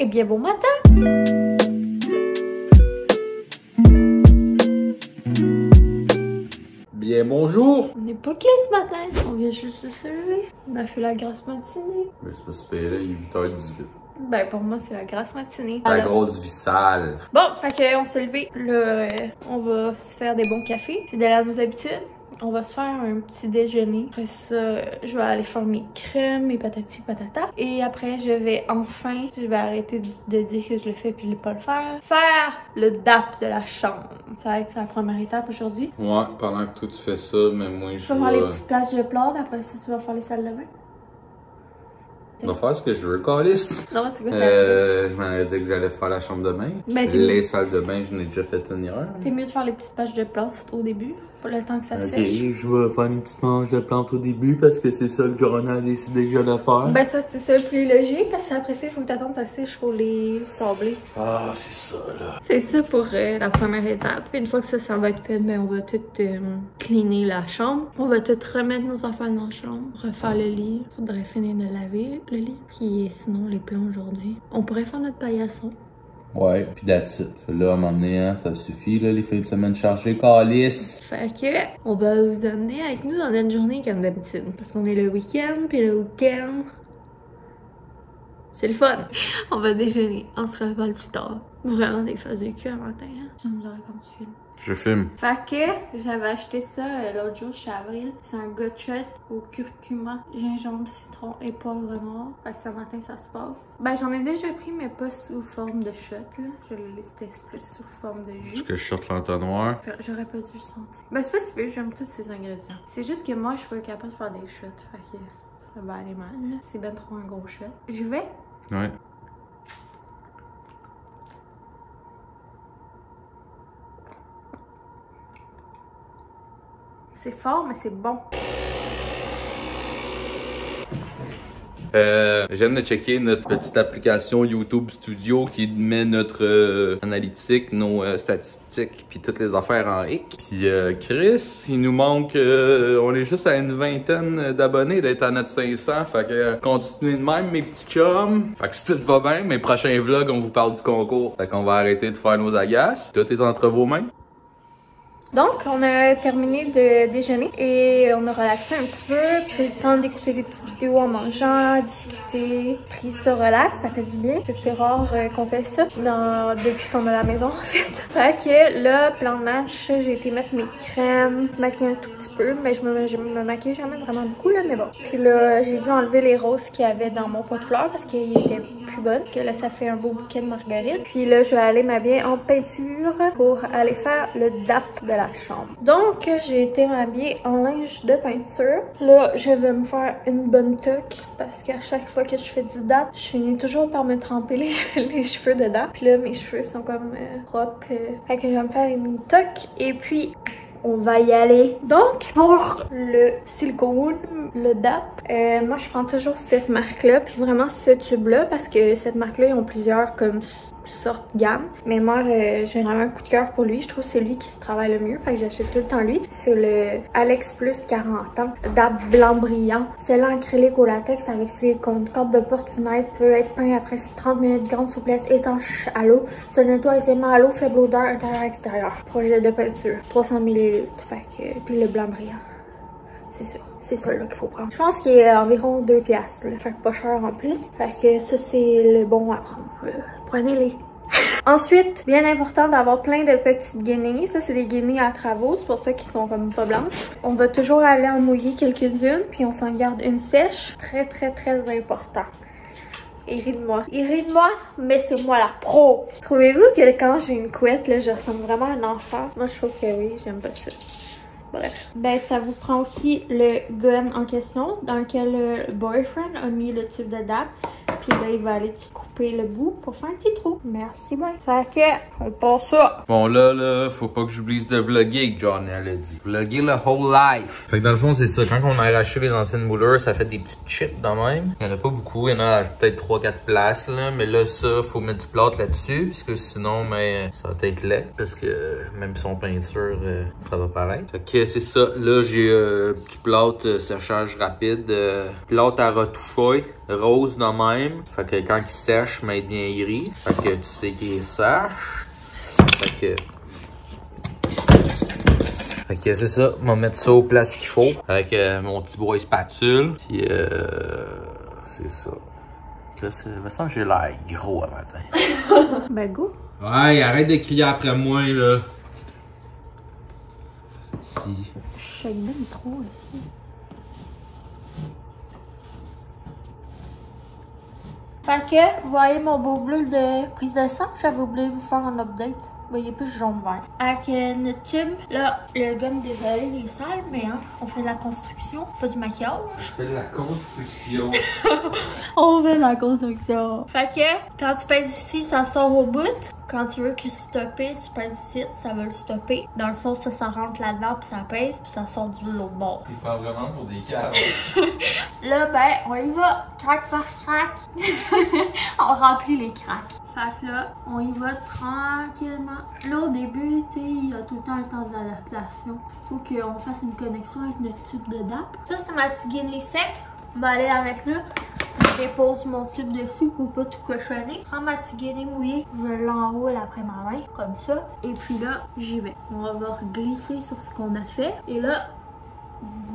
Eh bien, bon matin! Bien bonjour! On n'est pas qui ce matin? On vient juste de se lever. On a fait la grasse matinée. Mais c'est pas super, là, il est 8h18. Ben, pour moi, c'est la grasse matinée. La Alors, grosse vie sale. bon, fait que on s'est levé. Là, on va se faire des bons cafés. Fidèle à nos habitudes. On va se faire un petit déjeuner. Après ça, je vais aller faire mes crèmes, mes patati patata. Et après, je vais arrêter de dire que je le fais puis de pas le faire. Faire le DAP de la chambre. Ça va être la première étape aujourd'hui. Ouais, pendant que toi tu fais ça, mais moi Je vais faire les petites plages de plâtre. Après ça, tu vas faire les salles de bain. Je vais faire ce que je veux, Calice. Non, c'est quoi ça veut dire? Je m'en avais dit que j'allais faire la chambre de bain. Ben, Les salles de bain, je n'ai déjà fait une erreur. T'es mieux de faire les petites pages de plâtre au début, pour le temps que ça Ok, sèche. je vais faire une petite manche de plante au début parce que c'est ça que Jordan a décidé que j'allais faire. Ben ça, c'est ça le plus logique, parce qu'après ça, il faut que t'attendes que ça sèche pour les sabler. Ah, c'est ça, là. C'est ça pour la première étape. Une fois que ça va être fait, ben on va tout cleaner la chambre. On va tout remettre nos affaires dans la chambre, refaire le lit. Faudrait finir de laver le lit, puis sinon les plans aujourd'hui. On pourrait faire notre paillasson. Ouais, pis that's it. Là, à un moment donné, hein, ça suffit, là, les fins de semaine chargées, Calice. Fait que, on va vous amener avec nous dans notre journée comme d'habitude. Parce qu'on est le week-end, puis le week-end, c'est le fun. On va déjeuner, on se reparle plus tard. Vraiment des phases de cul à matin, hein. J'aime bien quand tu filmes. Je filme. Fait que, j'avais acheté ça l'autre jour chez Avril. C'est un gotcha au curcuma, gingembre, citron et poivre noir. Fait que ce matin, ça se passe. Ben, j'en ai déjà pris, mais pas sous forme de shot, là. Je l'ai laissé plus sous forme de jus. Est-ce que je sorte l'entonnoir? J'aurais pas dû le sentir. Ben, c'est pas si pire, j'aime tous ces ingrédients. C'est juste que moi, je suis pas capable de faire des shots. Fait que ça va aller mal, là. C'est ben trop un gros shot. J'y vais? Ouais. C'est fort, mais c'est bon. Je viens de checker notre petite application YouTube Studio qui met notre analytique, nos statistiques, puis toutes les affaires en hic. Puis Chris, il nous manque, on est juste à une vingtaine d'abonnés d'être à notre 500. Fait que continuez de même, mes petits chums. Fait que si tout va bien, mes prochains vlogs, on vous parle du concours. Fait qu'on va arrêter de faire nos agaces. Tout est entre vos mains. Donc, on a terminé de déjeuner et on a relaxé un petit peu, pris le temps d'écouter des petites vidéos en mangeant, discuter, pris ça relax, ça fait du bien. C'est rare qu'on fait ça depuis qu'on a la maison en fait. Fait que là, plan de match, j'ai été mettre mes crèmes, maquiller un tout petit peu, mais je me maquille jamais vraiment beaucoup là, mais bon. Puis là, j'ai dû enlever les roses qu'il y avait dans mon pot de fleurs parce qu'ils étaient plus bonnes, que là, ça fait un beau bouquet de marguerite. Puis là, je vais aller m'habiller en peinture pour aller faire le DAP de la chambre. Donc, j'ai été m'habiller en linge de peinture. Là, je vais me faire une bonne toque parce qu'à chaque fois que je fais du DAP, je finis toujours par me tremper les cheveux dedans. Puis là, mes cheveux sont comme propres. Fait que je vais me faire une toque et puis on va y aller. Donc, pour le silicone, le DAP, moi, je prends toujours cette marque-là, puis vraiment ce tube-là, parce que cette marque-là, ils ont plusieurs comme sortes gamme. Mais moi, j'ai vraiment un coup de cœur pour lui. Je trouve que c'est lui qui se travaille le mieux, fait que j'achète tout le temps lui. C'est le Alex Plus 40 ans DAP blanc brillant. C'est l'acrylique au latex avec silicone. Corde de porte-fenêtre peut être peint après 30 minutes. Grande souplesse, étanche à l'eau. Se nettoie aisément à l'eau, faible odeur intérieur-extérieur. Projet de peinture, 300 ml. Fait que, puis le blanc brillant. C'est ça. C'est ça là qu'il faut prendre. Je pense qu'il est environ 2 piastres. Fait que pas cher en plus. Fait que ça, c'est le bon à prendre. Prenez-les. Ensuite, bien important d'avoir plein de petites guenilles. Ça, c'est des guenilles à travaux. C'est pour ça qu'ils sont comme pas blanches. On va toujours aller en mouiller quelques-unes. Puis on s'en garde une sèche. Très, très, très important. Il rit de moi. Il rit de moi, mais c'est moi la pro. Trouvez-vous que quand j'ai une couette, là, je ressemble vraiment à un enfant? Moi, je trouve que oui, j'aime pas ça. Bref. Ben, ça vous prend aussi le gun en question dans lequel le boyfriend a mis le tube de DAP. Puis là, il va aller couper le bout pour faire un petit trou. Merci bien. Fait que, on passe ça. Bon, là, faut pas que j'oublie de vlogger, que Johnny elle a dit. Vlogger le whole life. Fait que dans le fond, c'est ça. Quand on a arraché les anciennes moulures, ça fait des petites chips dans même. Il y en a pas beaucoup. Il y en a peut-être 3-4 places, là. Mais là, ça, faut mettre du plâtre là-dessus. Parce que sinon, mais ça va être laid. Parce que même son peinture, ça va paraître. Fait que c'est ça. Là, j'ai du plâtre séchage rapide. Plâtre à retoucher. Rose dans même. même. Fait que quand il sèche, il va être bien gris. Fait que tu sais qu'il est sèche. Fait que c'est ça, on va mettre ça au place qu'il faut. Avec mon petit bois spatule. Puis c'est ça. Il me semble que j'ai l'air gros à matin. Ben go. Ouais, arrête de crier après moi là. Si. Je shake bien trop ici. Fait que, vous voyez mon beau bleu de prise de sang, j'avais oublié de vous faire un update. Vous voyez plus jaune vert. Avec notre tube, là, le gomme, désolé, il est sale, mais hein, on fait de la construction, pas du maquillage. Je fais de la construction. On fait de la construction. Fait que, quand tu pèses ici, ça sort au bout. Quand tu veux que stopper, tu pèses ici, ça va le stopper. Dans le fond, ça rentre là-dedans, puis ça pèse, puis ça sort du l'autre bord. Tu parles vraiment pour des caves. Là, ben, on y va, crack par crack. On remplit les cracks. Fait que là, on y va tranquillement. Là, au début, tu sais, il y a tout le temps un temps d'adaptation. Faut qu'on fasse une connexion avec notre tube de DAP. Ça, c'est ma petite guinée sec. On va aller avec là. Je dépose mon tube dessus pour pas tout cochonner. Je prends ma petite guinée mouillée, je l'enroule après ma main, comme ça. Et puis là, j'y vais. On va glisser sur ce qu'on a fait. Et là,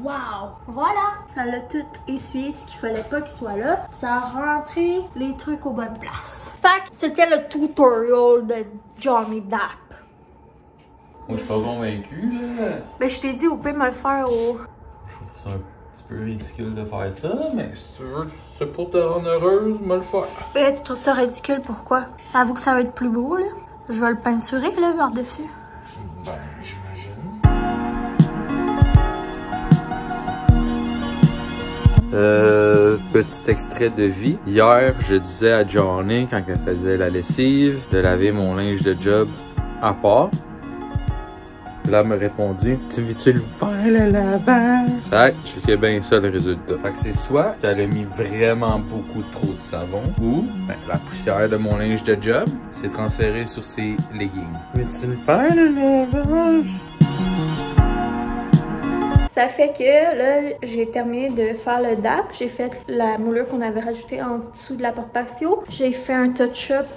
wow! Voilà! Ça l'a tout essuyé, ce qu'il fallait pas qu'il soit là. Ça a rentré les trucs aux bonnes places. Fait que c'était le tutorial de Johnny Depp. Moi, je suis pas convaincu, là. Ben, je t'ai dit, vous pouvez me le faire au... C'est un petit peu ridicule de faire ça, mais si tu veux, c'est pour te rendre heureuse, me le faire. Ben, tu trouves ça ridicule, pourquoi? Avoue que ça va être plus beau, là. Je vais le peinturer, là, par-dessus. Ben, j'imagine. Petit extrait de vie. Hier, je disais à Johnny, quand elle faisait la lessive, de laver mon linge de job à part. Là, elle m'a répondu, tu veux-tu le faire, le lavage? Fait que checkais bien ça, le résultat. Fait que c'est soit qu'elle a mis vraiment beaucoup trop de savon, ou ben, la poussière de mon linge de job s'est transférée sur ses leggings. Veux-tu le faire, le lavage? Ça fait que là, j'ai terminé de faire le DAP. J'ai fait la moulure qu'on avait rajoutée en dessous de la porte patio. J'ai fait un touch-up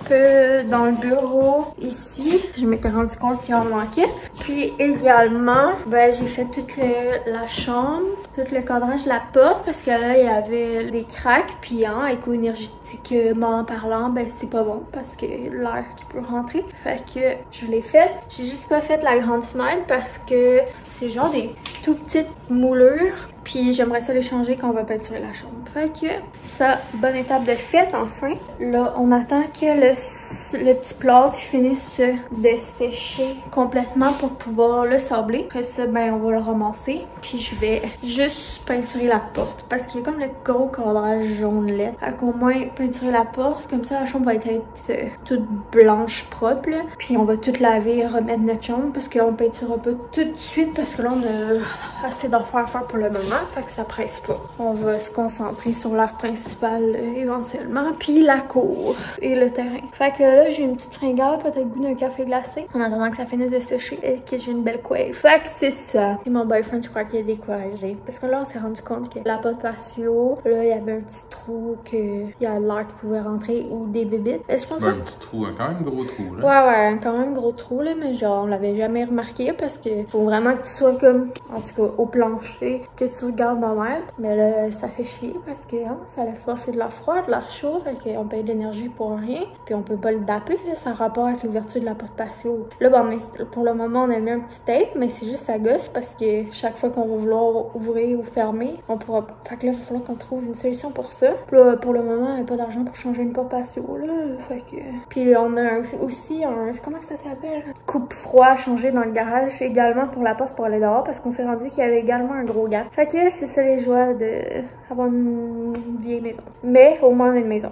dans le bureau ici. Je m'étais rendu compte qu'il en manquait. Puis également, ben, j'ai fait toute la chambre, tout le cadrage de la porte parce que là, il y avait des cracks. Puis hein, éco-énergétiquement parlant, ben c'est pas bon parce que l'air qui peut rentrer. Fait que je l'ai fait. J'ai juste pas fait la grande fenêtre parce que c'est genre des tout petites moulures. Puis j'aimerais ça les changer quand on va peinturer la chambre. Fait que ça, bonne étape de fait enfin. Là, on attend que le petit plâtre finisse de sécher complètement pour pouvoir le sabler. Après ça, ben on va le ramasser. Puis je vais juste peinturer la porte. Parce qu'il y a comme le gros cadrage jaune lait. Fait qu'au moins peinturer la porte. Comme ça, la chambre va être toute blanche, propre. Là. Puis on va tout laver et remettre notre chambre. Parce qu'on peinturera pas tout de suite. Parce que là, on a assez d'affaires à faire pour le moment. Fait que ça presse pas. On va se concentrer sur l'air principal éventuellement. Puis la cour et le terrain. Fait que là, j'ai une petite fringale, peut-être goût d'un café glacé. En attendant que ça finisse de sécher et que j'ai une belle coiffe. Fait que c'est ça. Et mon boyfriend, je crois qu'il est découragé. Parce que là, on s'est rendu compte que la porte patio, là, il y avait un petit trou qu'il y a l'air qui pouvait rentrer ou des bébites. Mais je pense un petit trou, quand même gros trou, là. Ouais, quand même gros trou, là. Mais genre, on l'avait jamais remarqué parce que faut vraiment que tu sois comme, en tout cas, au plancher, que tu regardes dans l'air. Mais là, ça fait chier parce que hein, ça laisse passer de l'air froid, de l'air chaud. Fait qu'on paye de l'énergie pour rien. Puis on peut pas le daper, là. Ça a rapport avec l'ouverture de la porte patio. Là, bon, mais pour le moment, on a mis un petit tape, mais c'est juste à gosse parce que chaque fois qu'on va vouloir ouvrir ou fermer, on pourra. Fait que là, il va falloir qu'on trouve une solution pour ça. Puis là, pour le moment, on n'a pas d'argent pour changer une porte patio, là. Fait que. Puis on a aussi un. Comment que ça s'appelle? Coupe-froid à changer dans le garage également pour la porte pour aller dehors parce qu'on s'est rendu qu'il y avait également un gros gap. Fait que c'est ça les joies d'avoir une vieille maison. Mais au moins on a une maison.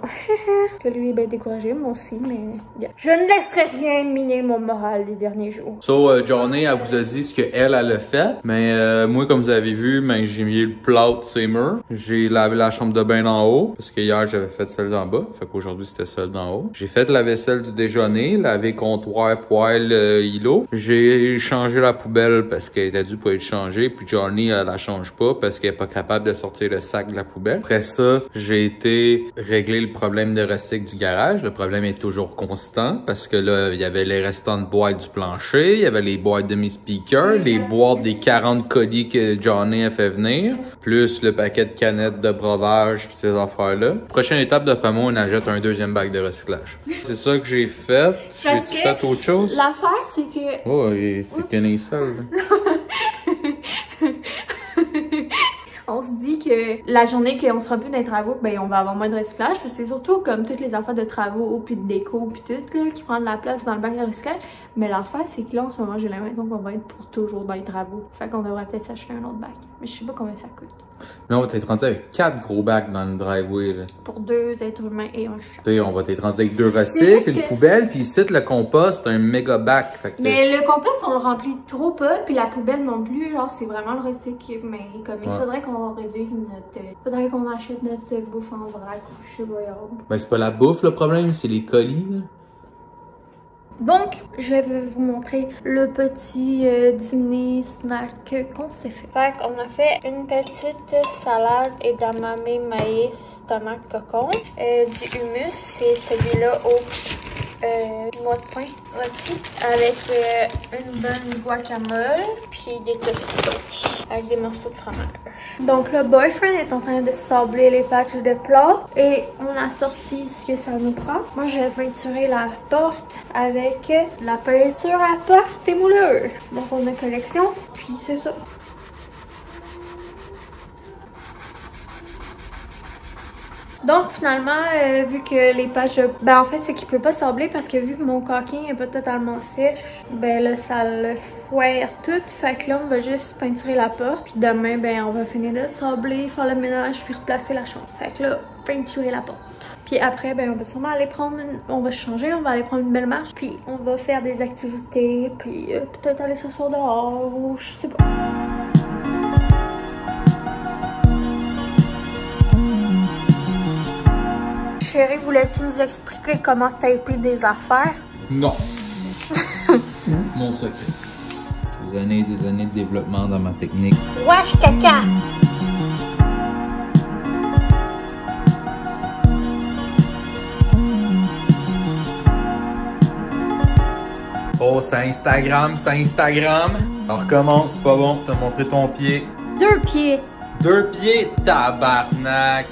Que lui est bien découragé, moi aussi, mais yeah. Je ne laisserai rien miner mon moral les derniers jours. So, Johnny, elle vous a dit ce qu'elle a fait. Mais moi, comme vous avez vu, ben, j'ai mis le plâtre sur les murs. J'ai lavé la chambre de bain d'en haut. Parce que hier, j'avais fait celle d'en bas. Fait qu'aujourd'hui, c'était celle d'en haut. J'ai fait la vaisselle du déjeuner, lavé comptoir, poêle, îlot. J'ai changé la poubelle parce qu'elle était due pour être changée. Puis Johnny, elle la change pas. pas parce qu'elle est pas capable de sortir le sac de la poubelle. Après ça, j'ai été régler le problème de recycle du garage. Le problème est toujours constant parce que là, il y avait les restants de boîtes du plancher, il y avait les boîtes de mes speakers, les boîtes des 40 colis que Johnny a fait venir, plus le paquet de canettes de breuvage pis ces affaires-là. Prochaine étape, d'après moi, on achète un deuxième bac de recyclage. C'est ça que j'ai fait. J'ai-tu fait autre chose? L'affaire, c'est que... Oh, t'es connu seul. On se dit que la journée qu'on sera plus dans les travaux, ben on va avoir moins de recyclage, parce que c'est surtout comme toutes les affaires de travaux, puis de déco, puis tout, là, qui prennent la place dans le bac de recyclage. Mais l'affaire, c'est que là, en ce moment, j'ai l'impression qu'on va être pour toujours dans les travaux. Fait qu'on devrait peut-être s'acheter un autre bac. Mais je sais pas combien ça coûte. Mais on va t'être rendu avec 4 gros bacs dans le driveway, là. Pour 2 êtres humains et un chat. T'sais, on va t'être rendu avec 2 recycles, une poubelle, puis ici, le compost, un méga bac. Fait que... Mais le compost, on le remplit trop pas, puis la poubelle non plus, genre, c'est vraiment le recycle. Mais comme il faudrait qu'on réduise notre... faudrait qu'on achète notre bouffe en vrac ou je sais pas. Ben, c'est pas la bouffe le problème, c'est les colis, là. Donc, je vais vous montrer le petit dîner snack qu'on s'est fait. Fait qu'on a fait une petite salade edamame, maïs, tomate, cocon. Du hummus, c'est celui-là au noix de pain rôti avec une bonne guacamole puis des tostitos avec des morceaux de fromage. Donc le boyfriend est en train de sabler les patchs de plats et on a sorti ce que ça nous prend. Moi je vais peinturer la porte avec la peinture à porte et mouleur. Donc on a collection puis c'est ça. Donc finalement, vu que les pages, ben en fait c'est qu'il peut pas sabler parce que vu que mon caulking est pas totalement sèche, ben là ça le foire tout. Fait que là on va juste peinturer la porte. Puis demain ben on va finir de sabler, faire le ménage puis replacer la chambre. Fait que là, peinturer la porte. Puis après ben on va sûrement aller prendre, on va changer, on va aller prendre une belle marche. Puis on va faire des activités, puis peut-être aller s'asseoir dehors ou je sais pas. Chérie, voulais-tu nous expliquer comment taper des affaires? Non. Mon secret. Des années de développement dans ma technique. Wesh, caca! Oh, c'est Instagram, c'est Instagram. Alors recommence, c'est pas bon, t'as montré ton pied. 2 pieds. 2 pieds, tabarnak.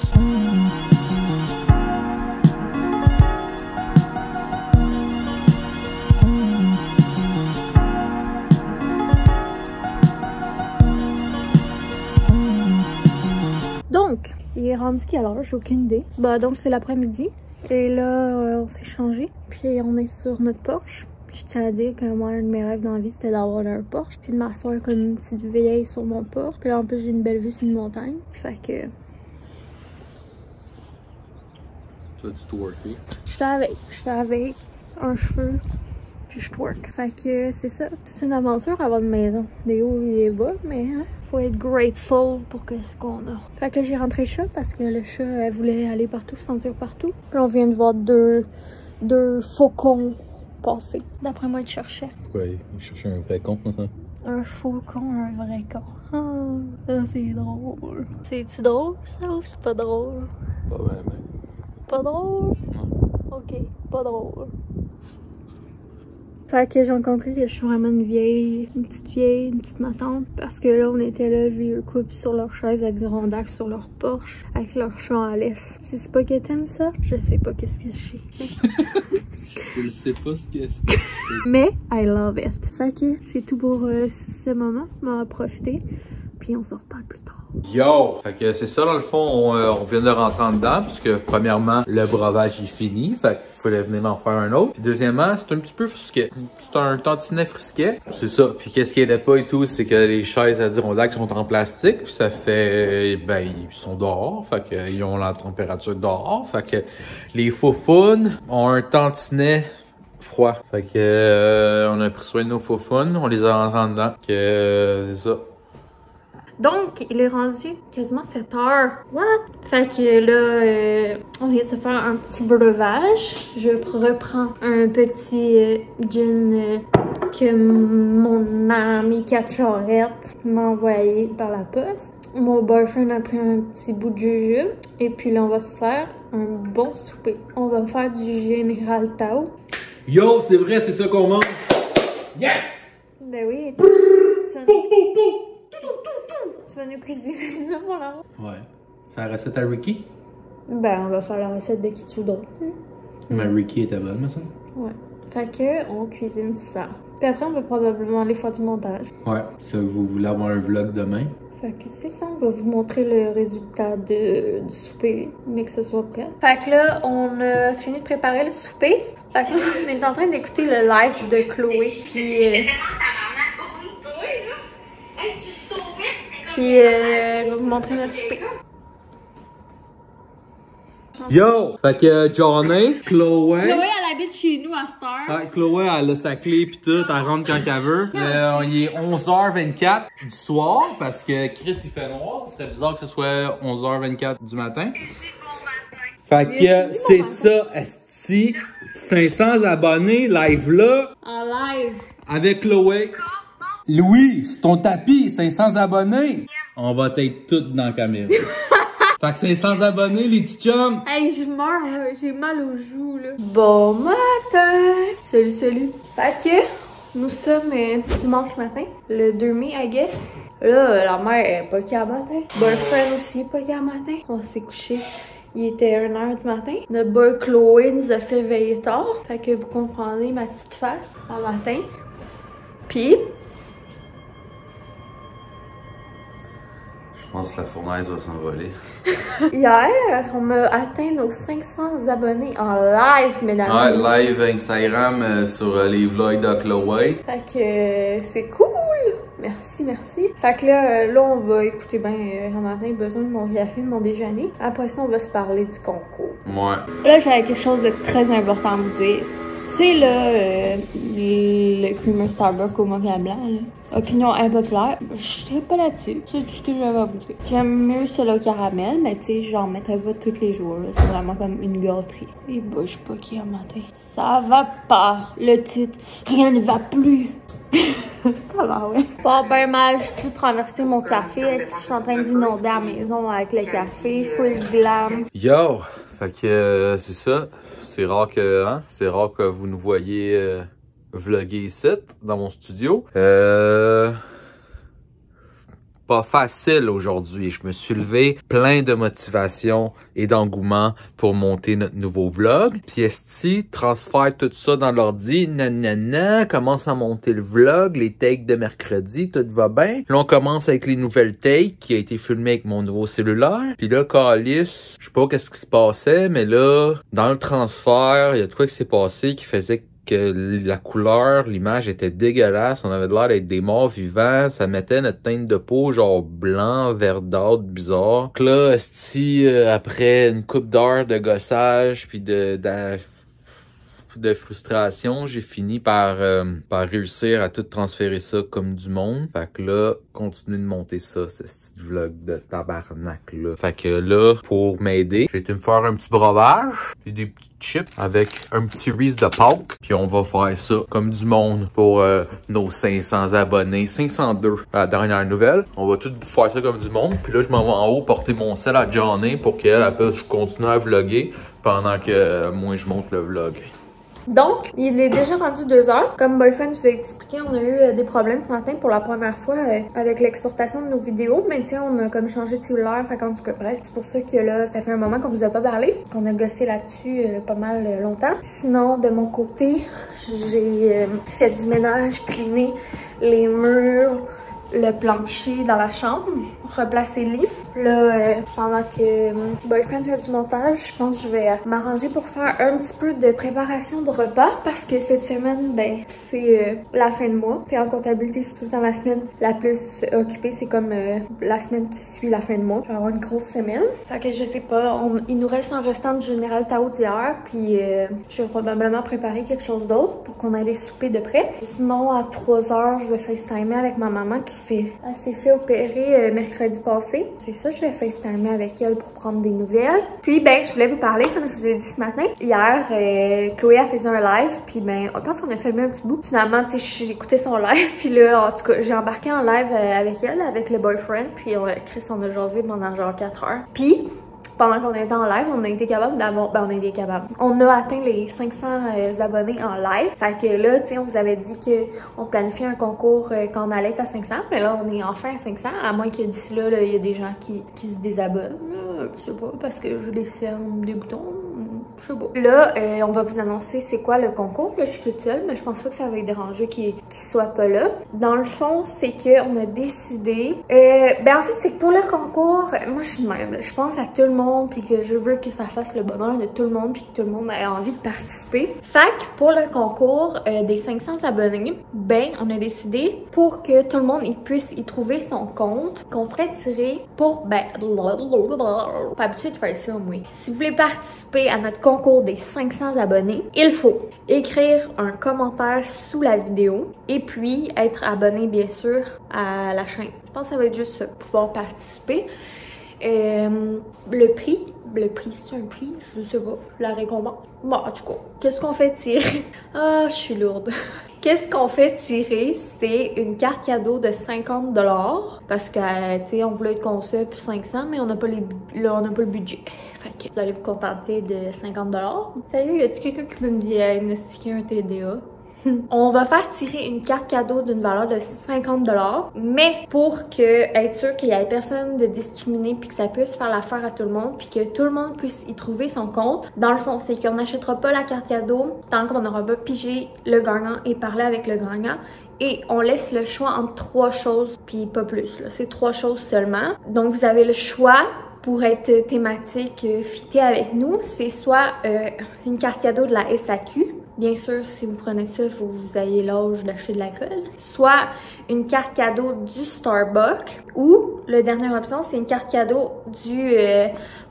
Donc, il est rendu quelle heure? J'ai aucune idée. Bah donc c'est l'après-midi. Et là, on s'est changé. Puis on est sur notre Porsche. Puis je tiens à dire que moi, un de mes rêves dans la vie, c'était d'avoir un Porsche. Puis de m'asseoir comme une petite vieille sur mon Porsche. Puis là, en plus, j'ai une belle vue sur une montagne. Fait que... Tu vas-tu twerker? Je suis avec un cheveu. Puis je twerk. Fait que c'est ça. C'est une aventure avoir une maison. Des hauts et des bas, mais hein, faut être grateful pour ce qu'on a. Fait que là, j'ai rentré le chat parce que le chat, elle voulait aller partout, sentir partout. Puis on vient de voir deux faucons passer. D'après moi, il cherchait. Pourquoi il cherchait un vrai con? Un faucon, un vrai con. Ah, c'est drôle. C'est-tu drôle, ça, ou c'est pas drôle? Pas bien, Pas drôle? Non. Ok, pas drôle. Fait que j'ai rencontré que je suis vraiment une petite matante. Parce que là, on était là, vieux couple sur leur chaise avec des rondacs sur leur Porsche, avec leur chat en laisse. Si c'est pas quétaine, ça, je sais pas qu'est-ce que je sais. Je sais pas ce que c'est. Mais, I love it. Fait que c'est tout pour ce moment. On va profiter. Puis on se reparle plus tard. Yo! Fait que c'est ça, dans le fond, on vient de rentrer en dedans, puisque premièrement, le breuvage est fini. Fait qu'il fallait venir en faire un autre. Puis deuxièmement, c'est un petit peu frisquet. C'est un tantinet frisquet. C'est ça. Puis qu'est-ce qui aidait pas et tout, c'est que les chaises Adirondack sont en plastique. Puis ça fait, ben, ils sont dehors. Fait qu'ils ont la température dehors. Fait que les faufounes ont un tantinet froid. Fait que, on a pris soin de nos faufounes. On les a rentrés en dedans. Que, c'est ça. Donc, il est rendu quasiment 7 heures. What? Fait que là, on vient de se faire un petit breuvage. Je reprends un petit gin que mon ami Kat Charette m'a envoyé par la poste. Mon boyfriend a pris un petit bout de jujube. Et puis là, on va se faire un bon souper. On va faire du Général Tao. Yo, c'est vrai, c'est ça qu'on mange. Yes! Ben oui. Tu vas nous cuisiner ça, mon amour? Ouais. C'est la recette à Ricky? Ben, on va faire la recette de Kitsudo. Mais Ricky était bonne, mais ça? Ouais. Fait que, on cuisine ça. Puis après, on va probablement aller faire du montage. Ouais. Si vous voulez avoir un vlog demain. Fait que c'est ça, on va vous montrer le résultat du souper, mais que ce soit prêt. Fait que là, on a fini de préparer le souper. Fait que là, on est en train d'écouter le live de Chloé. Puis, je vais vous montrer notre souper. Yo! Fait que Johnny, Chloé. Chloé, elle habite chez nous à cette heure. Ouais, Chloé, elle a sa clé pis tout, elle rentre quand elle veut. Il est 11h24 du soir parce que Chris il fait noir. Ça serait bizarre que ce soit 11h24 du matin. Fait que c'est ça, esti. 500 abonnés live là. En live. Avec Chloé. Louis, c'est ton tapis, 500 abonnés. On va être toutes dans la caméra. Fait que 500 abonnés, les petits chums. Hey, je meurs, là. J'ai mal aux joues, là. Bon matin! Salut, salut. Fait que, nous sommes dimanche matin, le 2 mai, I guess. Là, la mère est pas qu'à matin. Boyfriend aussi pas qu'à matin. On s'est couché. Il était 1h du matin. Notre boy Chloé nous a fait veiller tard. Fait que vous comprenez ma petite face en matin. Puis... Je pense que la fournaise va s'envoler. Hier, on a atteint nos 500 abonnés en live, mesdames et messieurs. Ouais, live Instagram sur les vlogs de Chloé. Fait que c'est cool! Merci, merci. Fait que là, on va écouter ben un matin, besoin de mon café, de mon déjeuner. Après ça, on va se parler du concours. Ouais. Là, j'avais quelque chose de très important à vous dire. Tu sais, là, le creamer Starbucks au mocha blanc, là. Opinion impopulaire, je serais pas là-dessus. C'est tout ce que j'avais à vous dire. J'aime mieux celui au caramel, mais tu sais, j'en mettrais pas tous les jours, là. C'est vraiment comme une gâterie. Et bah, je sais pas qui a matin. Ça va pas. Le titre, rien ne va plus. Bon, ben, j'ai tout traversé mon café. Je suis en train d'inonder la maison avec le café, full glam. Yo! Fait que c'est ça. C'est rare que vous nous voyez vlogger ici, dans mon studio. Pas facile aujourd'hui. Je me suis levé plein de motivation et d'engouement pour monter notre nouveau vlog. Puis esti, transfère tout ça dans l'ordi, nanana, commence à monter le vlog, les takes de mercredi, tout va bien. Là, on commence avec les nouvelles takes qui a été filmées avec mon nouveau cellulaire. Puis là, calice, je sais pas qu'est-ce qui se passait, mais là, dans le transfert, il y a de quoi qui s'est passé qui faisait que la couleur, l'image était dégueulasse. On avait l'air d'être des morts vivants. Ça mettait notre teinte de peau genre blanc, verdâtre, bizarre. Donc là, après une couple d'heures de gossage puis de frustration, j'ai fini par réussir à tout transférer ça comme du monde. Fait que là, continue de monter ça, ce petit vlog de tabarnak là. Fait que là, pour m'aider, j'ai été me faire un petit breuvage puis des petits chips avec un petit Reese de Pâques. Puis on va faire ça comme du monde pour nos 500 abonnés. 502 à la dernière nouvelle. On va tout faire ça comme du monde. Puis là, je m'en vais en haut porter mon sel à Johnny pour qu'elle puisse continuer à vlogger pendant que moi, je monte le vlog. Donc, il est déjà rendu 2h. Comme Boyfriend vous a expliqué, on a eu des problèmes ce matin pour la première fois avec l'exportation de nos vidéos. Mais tiens, on a comme changé de cellulaire, fait qu'en tout cas, bref, c'est pour ça que là, ça fait un moment qu'on vous a pas parlé, qu'on a gossé là-dessus pas mal longtemps. Sinon, de mon côté, j'ai fait du ménage, cleané les murs, le plancher dans la chambre, replacer le lit. Là, pendant que Boyfriend fait du montage, je pense que je vais m'arranger pour faire un petit peu de préparation de repas parce que cette semaine, ben, c'est la fin de mois. Puis en comptabilité, c'est tout le temps la semaine la plus occupée. C'est comme la semaine qui suit la fin de mois. Je vais avoir une grosse semaine. Fait que je sais pas, il nous reste un restant de Général Tao d'hier. Puis je vais probablement préparer quelque chose d'autre pour qu'on aille les souper de près. Sinon, à 3h, je vais FaceTimer avec ma maman qui Elle s'est fait opérer mercredi passé. C'est ça, je vais FaceTimer avec elle pour prendre des nouvelles. Puis, ben, je voulais vous parler, comme je vous l'ai dit ce matin. Hier, Chloé a fait un live, puis ben, je pense qu'on a filmé un petit bout. Finalement, tu sais, j'écoutais son live, puis là, en tout cas, j'ai embarqué en live avec elle, avec le boyfriend, puis Chris, on a jasé pendant genre 4 heures. Puis, pendant qu'on était en live, on a été capable d'avoir... Ben, on a été capable. On a atteint les 500 abonnés en live. Fait que là, tu sais, on vous avait dit qu'on planifiait un concours quand on allait être à 500. Mais là, on est enfin à 500. À moins que d'ici là, il y a des gens qui se désabonnent. Je sais pas, parce que je décerne des boutons. Je sais pas. Là, on va vous annoncer c'est quoi le concours. Là, je suis toute seule, mais je pense pas que ça va les déranger qu'il soit pas là. Dans le fond, c'est qu'on a décidé... ben en fait, c'est que pour le concours, moi, je suis de même. Je pense à tout le monde, puis que je veux que ça fasse le bonheur de tout le monde, puis que tout le monde ait envie de participer. Fait que pour le concours des 500 abonnés, ben, on a décidé pour que tout le monde puisse y trouver son compte, qu'on ferait tirer pour, ben, pas habitué de faire ça, moi. Si vous voulez participer à notre concours des 500 abonnés, il faut écrire un commentaire sous la vidéo et puis être abonné, bien sûr, à la chaîne. Je pense que ça va être juste ça, pouvoir participer. Le prix, c'est un prix, je sais pas, la récompense. Bon, en tout cas, qu'est-ce qu'on fait tirer? Ah, je suis lourde. Qu'est-ce qu'on fait tirer? C'est une carte cadeau de 50 $. Parce que, tu sais, on voulait être conçu puis 500, mais on n'a pas le budget. Fait que vous allez vous contenter de 50 $. Salut, y a-t-il quelqu'un qui peut me diagnostiquer un TDA? On va faire tirer une carte cadeau d'une valeur de 50 $, mais pour être sûr qu'il y ait personne de discriminé puis que ça puisse faire l'affaire à tout le monde puis que tout le monde puisse y trouver son compte. Dans le fond, c'est qu'on n'achètera pas la carte cadeau tant qu'on n'aura pas pigé le gagnant et parlé avec le gagnant. Et on laisse le choix entre 3 choses puis pas plus. C'est 3 choses seulement. Donc vous avez le choix pour être thématique fitée avec nous. C'est soit une carte cadeau de la SAQ. Bien sûr, si vous prenez ça, il faut que vous ayez l'âge d'acheter de l'alcool. Soit une carte cadeau du Starbucks ou, la dernière option, c'est une carte cadeau du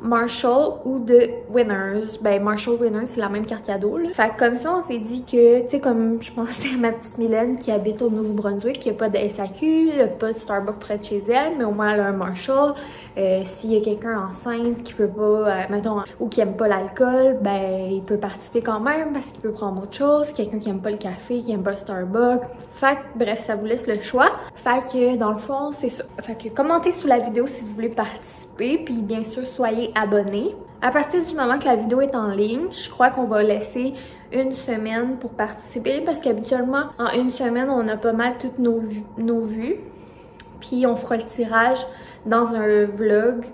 Marshall ou de Winners. Ben, Marshall Winners, c'est la même carte cadeau, là. Fait que comme ça, on s'est dit que, tu sais, comme je pensais à ma petite Mylène qui habite au Nouveau-Brunswick, qui n'a pas de SAQ, il n'y a pas de Starbucks près de chez elle, mais au moins elle a un Marshall. S'il y a quelqu'un enceinte qui peut pas, mettons, ou qui aime pas l'alcool, ben, il peut participer quand même parce qu'il peut prendre autre chose. Quelqu'un qui aime pas le café, qui aime pas le Starbucks. Fait que, bref, ça vous laisse le choix. Fait que, dans le fond, c'est ça. Fait que, commentez sous la vidéo si vous voulez participer, puis bien sûr, soyez abonnés. À partir du moment que la vidéo est en ligne, je crois qu'on va laisser une semaine pour participer parce qu'habituellement, en une semaine, on a pas mal toutes nos vues. Puis on fera le tirage dans un vlog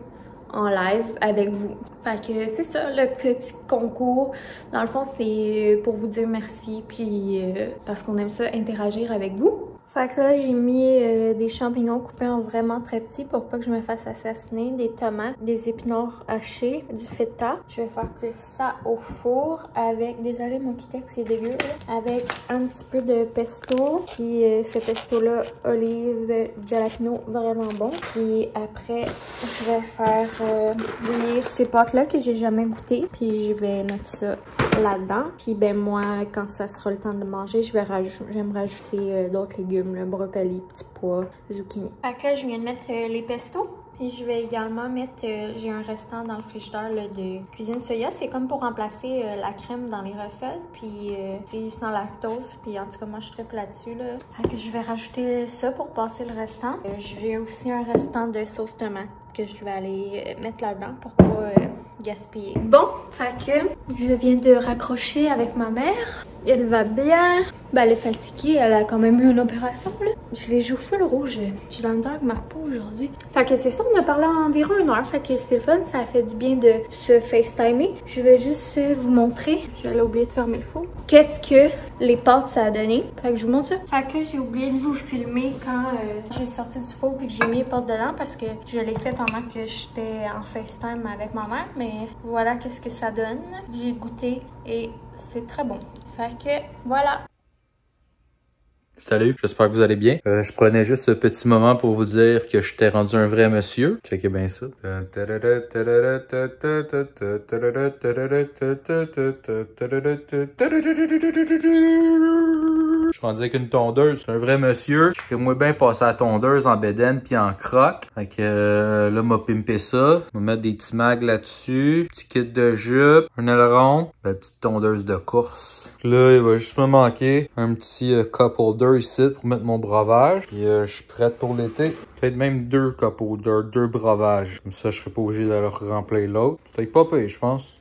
en live avec vous. Fait que c'est ça, le petit concours. Dans le fond, c'est pour vous dire merci, puis parce qu'on aime ça, interagir avec vous. Fait que là, j'ai mis des champignons coupés en vraiment très petits pour pas que je me fasse assassiner, des tomates, des épinards hachés, du feta. Je vais faire cuire ça au four avec, désolé mon Kitex c'est dégueu, là, avec un petit peu de pesto. Puis ce pesto-là, olive, jalapeno, vraiment bon. Puis après, je vais faire bouillir ces pâtes-là que j'ai jamais goûté. Puis je vais mettre ça là-dedans. Puis ben moi, quand ça sera le temps de manger, je vais me rajouter d'autres légumes. Le brocoli, petits pois, zucchini. Fait que là, je viens de mettre les pestos. Puis je vais également mettre, j'ai un restant dans le frigidaire là, de cuisine soya. C'est comme pour remplacer la crème dans les recettes. Puis c'est sans lactose. Puis en tout cas, moi, je tripe là-dessus. Là. Fait que je vais rajouter ça pour passer le restant. J'ai aussi un restant de sauce tomate que je vais aller mettre là-dedans pour pas gaspiller. Bon, fait que je viens de raccrocher avec ma mère. Elle va bien. Ben, elle est fatiguée. Elle a quand même eu une opération, là. J'ai les joues full rouges. J'ai la misère avec ma peau aujourd'hui. Fait que c'est ça, on a parlé environ 1 heure. Fait que c'était le fun. Ça a fait du bien de se FaceTimer. Je vais juste vous montrer. J'allais oublier de fermer le four. Qu'est-ce que les pâtes ça a donné. Fait que je vous montre ça. Fait que là, j'ai oublié de vous filmer quand j'ai sorti du four puis que j'ai mis les pâtes dedans parce que je l'ai fait pendant que j'étais en FaceTime avec ma mère. Mais voilà qu'est-ce que ça donne. J'ai goûté et c'est très bon. Fait que voilà. Salut, j'espère que vous allez bien. Je prenais juste ce petit moment pour vous dire que je t'ai rendu un vrai monsieur. Checkez bien ça. Je suis rendu avec une tondeuse. C'est un vrai monsieur. J'aimerais bien passer à la tondeuse en bédaine puis en croc. Fait que là, m'a pimpé ça. On va mettre des petits mags là-dessus. Petit kit de jupe. Un aileron. La petite tondeuse de course. Là, il va juste me manquer un petit cup holder ici pour mettre mon breuvage. Puis je suis prête pour l'été. Peut-être même 2 cup holders, 2 breuvages. Comme ça, je serai pas obligé d'aller remplir l'autre. Peut-être pas pire, je pense.